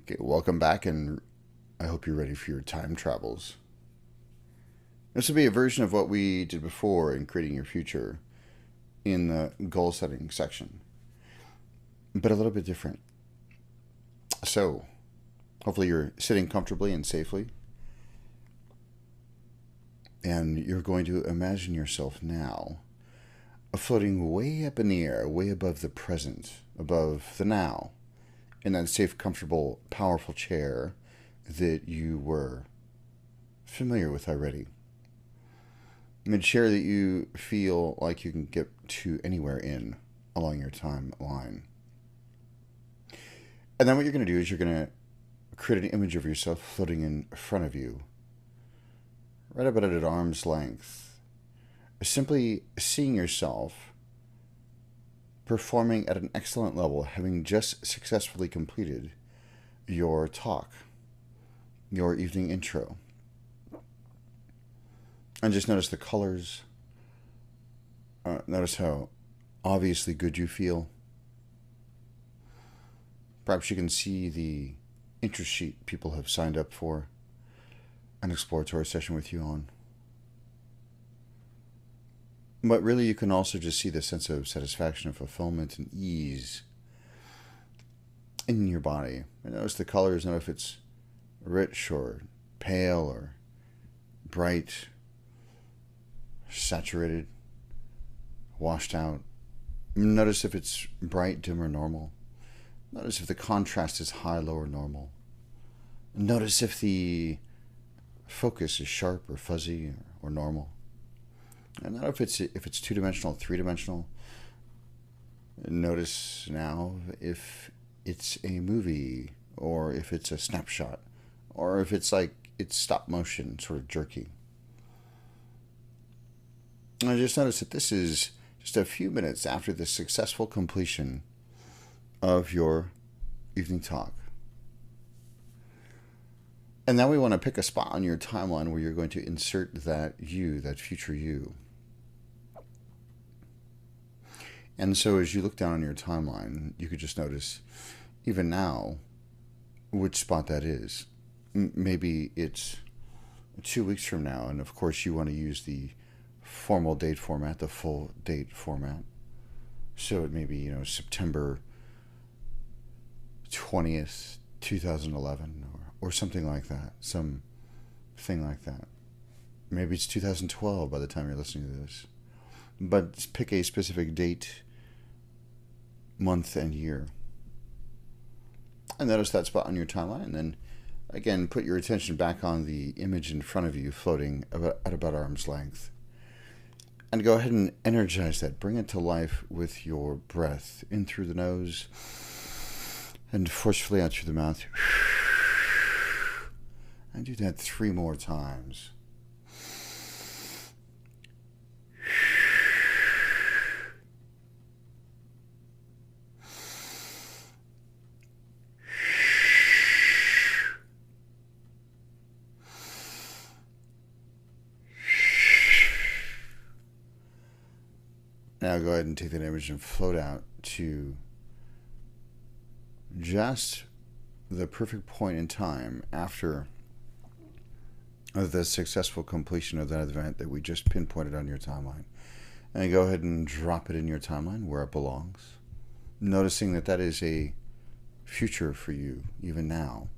Okay, welcome back, and I hope you're ready for your time travels. This will be a version of what we did before in creating your future in the goal setting section, but a little bit different. So, hopefully, you're sitting comfortably and safely, and you're going to imagine yourself now floating way up in the air, way above the present, above the now, in that safe, comfortable, powerful chair that you were familiar with already. In a chair that you feel like you can get to anywhere in along your timeline. And then what you're going to do is you're going to create an image of yourself floating in front of you, right about at arm's length. Simply seeing yourself performing at an excellent level, having just successfully completed your talk, your evening intro. And just notice the colors. Notice how obviously good you feel. Perhaps you can see the interest sheet people have signed up for an exploratory session with you on. But really, you can also just see the sense of satisfaction and fulfillment and ease in your body. And notice the colors, notice if it's rich or pale or bright, saturated, washed out. Notice if it's bright, dim, or normal. Notice if the contrast is high, low, or normal. Notice if the focus is sharp or fuzzy or normal. And not if it's two-dimensional, three-dimensional. Notice now if it's a movie, or if it's a snapshot, or if it's stop motion, sort of jerky. And I just noticed that this is just a few minutes after the successful completion of your evening talk. And now we want to pick a spot on your timeline where you're going to insert that future you. And so as you look down on your timeline, you could just notice, even now, which spot that is. Maybe it's 2 weeks from now, and of course you want to use the formal date format, the full date format. So it may be, September 20th, 2011, or something like that. Something like that. Maybe it's 2012 by the time you're listening to this. But pick a specific date, month, and year. And notice that spot on your timeline, and then again put your attention back on the image in front of you floating at about arm's length. And go ahead and energize that. Bring it to life with your breath. In through the nose and forcefully out through the mouth. And do that 3 more times. Now go ahead and take that image and float out to just the perfect point in time after the successful completion of that event that we just pinpointed on your timeline. And go ahead and drop it in your timeline where it belongs, noticing that that is a future for you even now.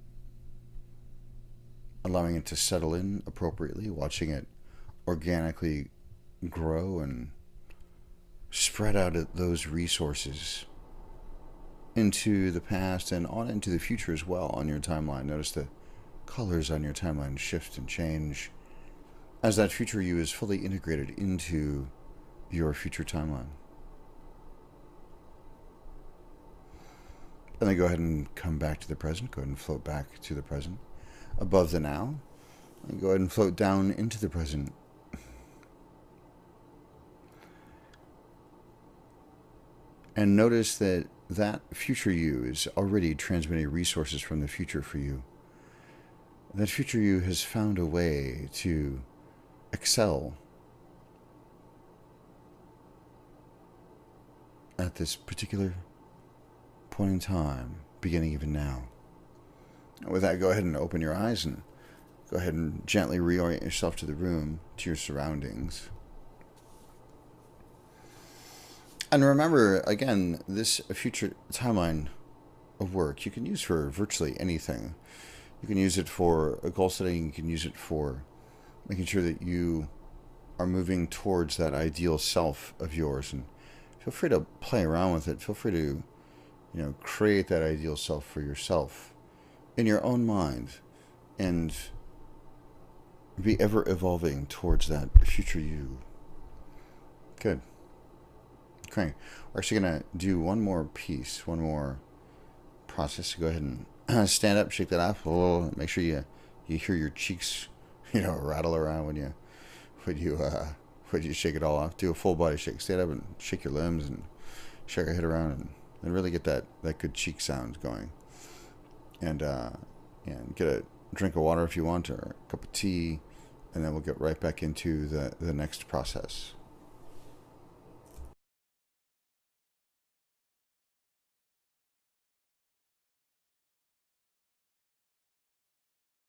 Allowing it to settle in appropriately, watching it organically grow and spread out those resources into the past and on into the future as well on your timeline. Notice the colors on your timeline shift and change as that future you is fully integrated into your future timeline. And then go ahead and come back to the present. Go ahead and float back to the present above the now. And go ahead and float down into the present. And notice that that future you is already transmitting resources from the future for you. That future you has found a way to excel at this particular point in time, beginning even now. With that, go ahead and open your eyes and go ahead and gently reorient yourself to the room, to your surroundings. And remember, again, this future timeline of work you can use for virtually anything. You can use it for goal setting. You can use it for making sure that you are moving towards that ideal self of yours. And feel free to play around with it. Feel free to, create that ideal self for yourself in your own mind and be ever evolving towards that future you. Good. Okay. We're actually going to do one more piece, one more process. So go ahead and stand up, shake that off. Oh, make sure you hear your cheeks, rattle around when you shake it all off. Do a full body shake. Stand up and shake your limbs and shake your head around and really get that good cheek sound going. And get a drink of water if you want, or a cup of tea, and then we'll get right back into the next process.